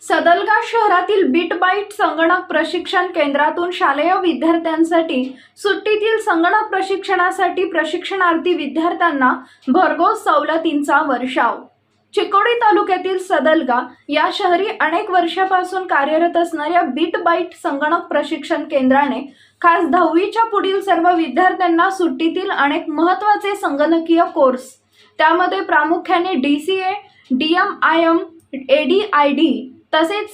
सदलगा शहरातील बीटबाईट संगणक प्रशिक्षण केंद्रातून शालेय विद्यार्थ्यांसाठी सुट्टीतील संगणक प्रशिक्षणासाठी प्रशिक्षणार्थी विद्यार्थ्यांना भरघोस सवलतींचा वर्षाव। चिकोडी तालुक्यातील सदलगा या शहरी अनेक वर्षापासून कार्यरत असणाऱ्या बीटबाईट संगणक प्रशिक्षण केंद्राने खास 10वीच्या पुढील सर्व विद्यार्थ्यांना सुट्टीतील अनेक महत्त्वाचे संगणकीय कोर्स, त्यामध्ये प्रामुख्याने DCA, DMIM, ADID तसेच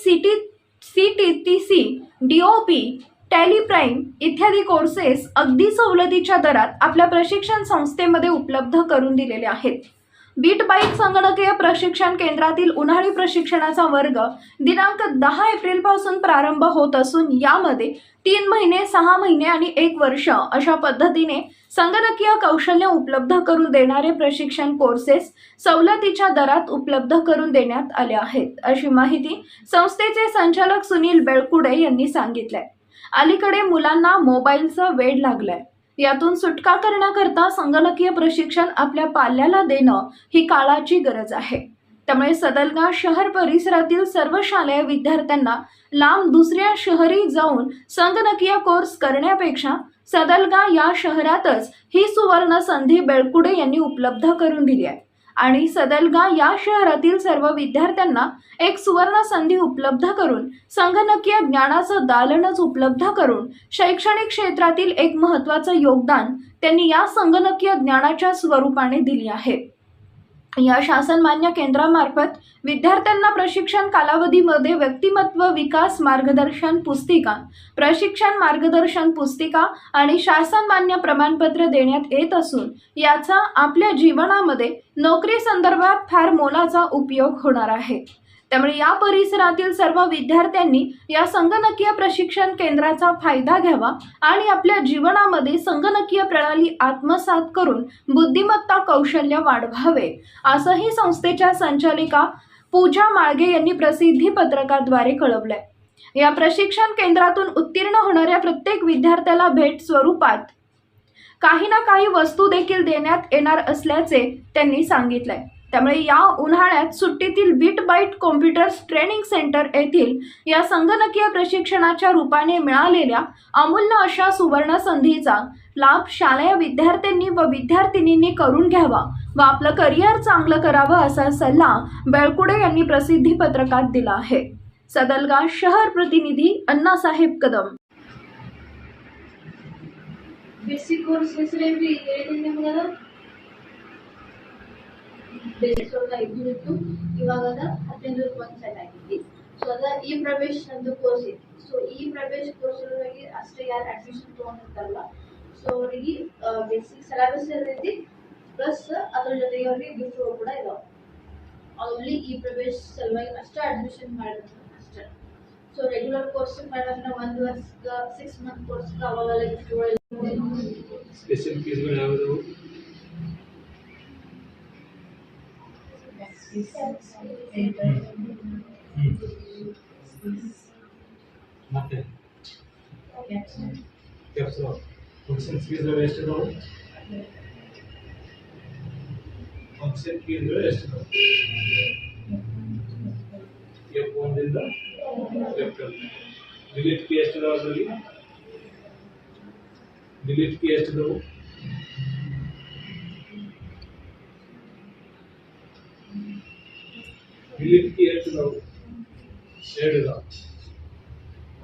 CTTC, DOP, टॅलीप्राइम इत्यादी कोर्सेस अगदी सवलतीच्या दरात आपल्या प्रशिक्षण संस्थेमध्ये उपलब्ध करून दिलेले आहेत। बीटबाईट संगणकीय प्रशिक्षण केंद्रातील उन्हाळी प्रशिक्षणाचा वर्ग दिनांक 10 एप्रिल पासून प्रारंभ होत असून यामध्ये 3 महिने, 6 महिने आणि 1 वर्ष अशा पद्धतीने संगणकीय कौशल्य उपलब्ध करून देणारे प्रशिक्षण कोर्सेस सवलतीच्या दरात उपलब्ध करून देण्यात आले आहेत, अशी माहिती संस्थेचे संचालक सुनील बेळकुडे यांनी सांगितले। अलीकडे मुलांना मोबाईलचा वेड लागलाय, यातून सुटका करण्याकरता संगणकीय प्रशिक्षण आपल्या पाल्याला देणं ही काळाची गरज आहे। त्यामुळे सदलगा शहर परिसरातील सर्व शालेय विद्यार्थ्यांना लांब दुसऱ्या शहरी जाऊन संगणकीय कोर्स करण्यापेक्षा सदलगा या शहरातच ही सुवर्ण संधी बेळकुडे यांनी उपलब्ध करून दिली आहे आणि सदलगा या शहरातील सर्व विद्यार्थ्यांना एक सुवर्ण संधी उपलब्ध करून संगणकीय ज्ञानाचं दालनच उपलब्ध करून शैक्षणिक क्षेत्रातील एक महत्त्वाचं योगदान त्यांनी या संगणकीय ज्ञानाच्या स्वरूपाने दिली आहे। या शासनमान्य केंद्रामार्फत विद्यार्थ्यांना प्रशिक्षण कालावधीमध्ये व्यक्तिमत्व विकास मार्गदर्शन पुस्तिका, प्रशिक्षण मार्गदर्शन पुस्तिका आणि शासनमान्य प्रमाणपत्र देण्यात येत असून याचा आपल्या जीवनामध्ये नोकरी संदर्भात फार मोलाचा उपयोग होणार आहे। त्यामुळे या परिसरातील सर्व विद्यार्थ्यांनी या संगणकीय प्रशिक्षण केंद्राचा फायदा घ्यावा आणि आपल्या जीवनामध्ये संगणकीय प्रणाली आत्मसात करून बुद्धिमत्ता कौशल्य वाढवावे, असंही संस्थेच्या संचालिका पूजा माळगे यांनी प्रसिद्धी पत्रकाद्वारे कळवले। या प्रशिक्षण केंद्रातून उत्तीर्ण होणाऱ्या प्रत्येक विद्यार्थ्याला भेट स्वरूपात काही ना काही वस्तू देखील देण्यात येणार असल्याचे त्यांनी सांगितले। त्यामुळे या उन्हाळ्यात सुट्टीतील बीटबाईट कॉम्प्युटर्स ट्रेनिंग सेंटर येथील या संगणकीय प्रशिक्षणाच्या रूपाने मिळालेल्या अमूल्य अशा सुवर्ण संधीचा लाभ शालेय विद्यार्थ्यांनी व विद्यार्थिनींनी करून घ्यावा व आपलं करिअर चांगलं करावं असा सल्ला बेळकुडे यांनी प्रसिद्धी पत्रकात दिला आहे। सदलगा शहर प्रतिनिधी Annasaheb Kadam. Basic courses ready basic ಇದ್ದು ಇವಾಗ 15 ಕಾನ್ಸೆಪ್ಟ್ ಆಗಿದೆ। ಸೊ ಅದ ಈ ಪ್ರವೇಶ ಅಂತ ಕೋರ್ಸ್ ಇದೆ। ಸೊ ಈ ಪ್ರವೇಶ ಕೋರ್ಸ್ ಒಳಗೆ ಅಷ್ಟೇ ಯಾರು ಅಡ್ಮಿಷನ್ ತಗೊಂಡಿರ್ತಾರಲ್ಲ, ಸೊ ಅವರಿಗೆ ಬೇಸಿಕ್ ಸಿಲೆಬಸ್ ಇರ್ತೈತಿ, ಪ್ಲಸ್ ಅದರ ಜೊತೆಗೆ ಅವರಿಗೆ ಗಿಫ್ಟ್ ಕೂಡ ಇದಾವೆ। ಓನ್ಲಿ ಈ ಪ್ರವೇಶ ಸಲುವಾಗಿ ಅಷ್ಟೇ ಅಡ್ಮಿಷನ್ ಮಾಡಿದ್ರೆ ಅಷ್ಟೇ। ಸೊ ರೆಗ್ಯುಲರ್ ಕೋರ್ಸ್ ಮಾಡಿದ್ರೆ 1 ವರ್ಷ 6 ಮಂತ್ ಕೋರ್ಸ್ ಅವಾಗೆಲ್ಲ ಗಿಫ್ಟ್ ಸ್ಪೆಷಲ್ ಫೀಸ್ಗಳು ಯಾವುದು? ಮತ್ತೆ ಫಂಕ್ಷನ್ ಫೀಸ್ಗಳು ಎಷ್ಟಿದಾವೆ? ಫಂಕ್ಷನ್ ಫೀಸ್ಗಳು ಎಷ್ಟಿದಾವೆ? F1 ದಿಂದ F12 ಡಿಲೀಟ್ ಫೀ ಎಷ್ಟಿದಾವೆ? ಅದರಲ್ಲಿ ಡಿಲೀಟ್ ಫೀ ಎಷ್ಟಿದಾವೆ? ಡಿಲೀಟ್ ಫೀ ಎಷ್ಟಿದಾವೆ? 2 ಇದಾವೆ।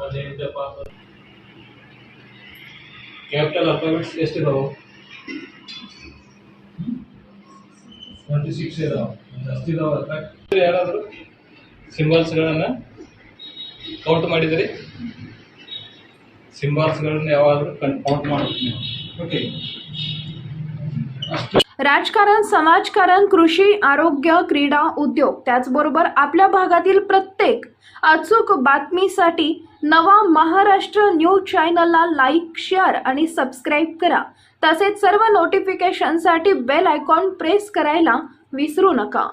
ಅದೇಂತ ಪಾಪ ಕ್ಯಾಪಿಟಲ್ ಅಪಾಯಿಂಟ್ಸ್ ಎಷ್ಟಿದಾವೆ? 26 ಇದಾವೆ। ಜಾಸ್ತಿ ಇದಾವೆ। ಯಾರಾದರೂ ಸಿಂಬಲ್ಸ್ಗಳನ್ನು ಕೌಂಟ್ ಮಾಡಿದರೆ ಸಿಂಬಲ್ಸ್ಗಳನ್ನು ಯಾವಾದರೂ ಕೌಂಟ್ ಮಾಡಬೇಕು। ಓಕೆ, राजकारण, समाजकारण, कृषी, आरोग्य, क्रीडा, उद्योग त्याचबरोबर आपल्या भागातील प्रत्येक अचूक बातमीसाठी नवा महाराष्ट्र न्यूज चॅनलला लाईक, शेअर आणि सबस्क्राईब करा। तसेच सर्व नोटिफिकेशनसाठी बेल आयकॉन प्रेस करायला विसरू नका।